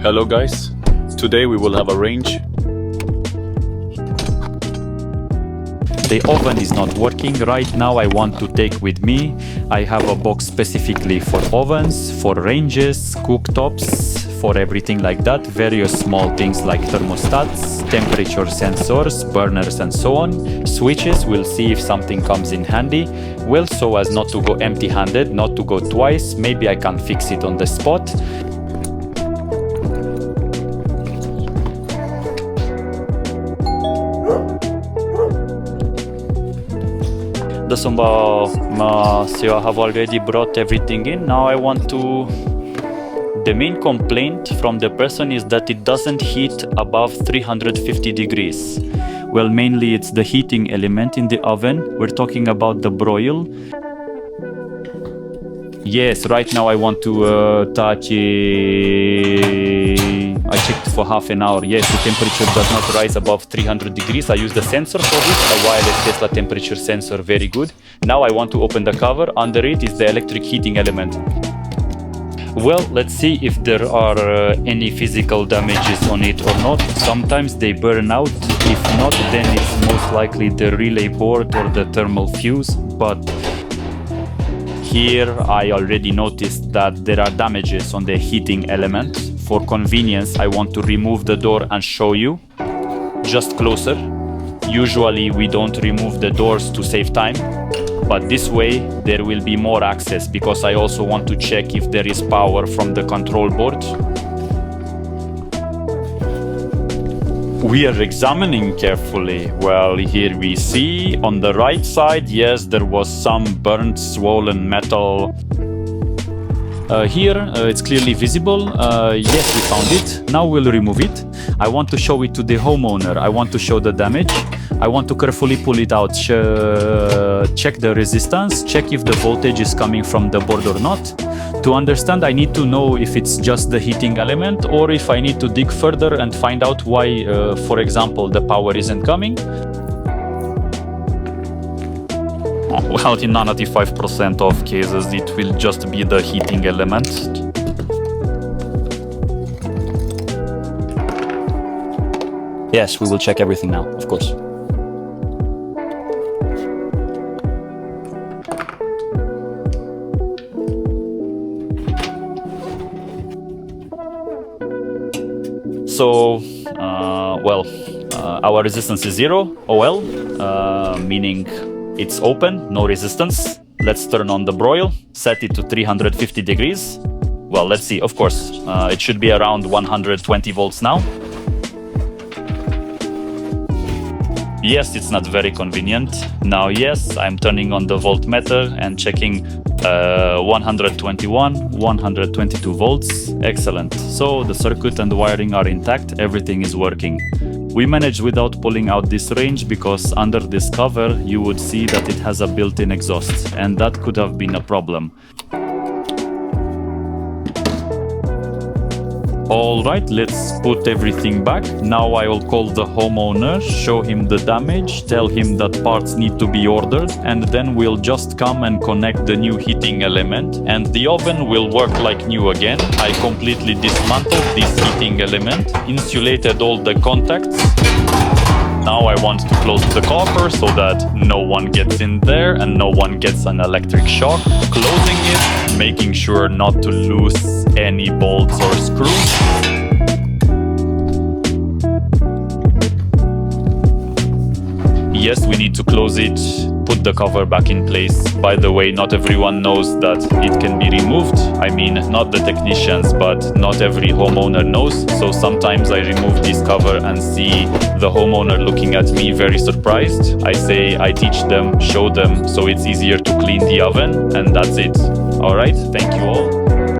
Hello guys, today we will have a range. The oven is not working right now. I want to take with me. I have a box specifically for ovens, for ranges, cooktops, for everything like that. Various small things like thermostats, temperature sensors, burners and so on. Switches, we'll see if something comes in handy. Well, so as not to go empty-handed, not to go twice. Maybe I can fix it on the spot. So I have already brought everything in. Now I want to... The main complaint from the person is that it doesn't heat above 350 degrees. Well, mainly it's the heating element in the oven. We're talking about the broil. Yes, right now I want to touch it. I checked for half an hour. Yes, the temperature does not rise above 300 degrees. I use the sensor for this, a wireless Tesla temperature sensor, very good. Now I want to open the cover. Under it is the electric heating element. Well, let's see if there are any physical damages on it or not. Sometimes they burn out. If not, then it's most likely the relay board or the thermal fuse. But here I already noticed that there are damages on the heating element. For convenience, I want to remove the door and show you. Just closer. Usually we don't remove the doors to save time, but this way there will be more access, because I also want to check if there is power from the control board. We are examining carefully. Well, here we see on the right side, yes, there was some burnt, swollen metal. Here it's clearly visible. Yes, we found it. Now we'll remove it. I want to show it to the homeowner. I want to show the damage. I want to carefully pull it out, check the resistance, check if the voltage is coming from the board or not. To understand, I need to know if it's just the heating element or if I need to dig further and find out why, for example, the power isn't coming. Well, in 95% of cases, it will just be the heating element. Yes, we will check everything now, of course. So, our resistance is 0, OL, meaning it's open, no resistance. Let's turn on the broil, set it to 350 degrees. Well, let's see, of course, it should be around 120 volts now. Yes, it's not very convenient. Now, yes, I'm turning on the voltmeter and checking 121, 122 volts. Excellent. So the circuit and the wiring are intact. Everything is working. We managed without pulling out this range because under this cover you would see that it has a built-in exhaust, and that could have been a problem. Alright, let's put everything back. Now I will call the homeowner, show him the damage, tell him that parts need to be ordered, and then we'll just come and connect the new heating element, and the oven will work like new again. I completely dismantled this heating element, insulated all the contacts. Now I want to close the cover so that no one gets in there and no one gets an electric shock. Closing it, making sure not to lose any bolts or screws. Yes, we need to close it, put the cover back in place. By the way, not everyone knows that it can be removed. I mean, not the technicians, but not every homeowner knows. So sometimes I remove this cover and see the homeowner looking at me very surprised. I say I teach them, show them, so it's easier to clean the oven, and that's it. All right, thank you all.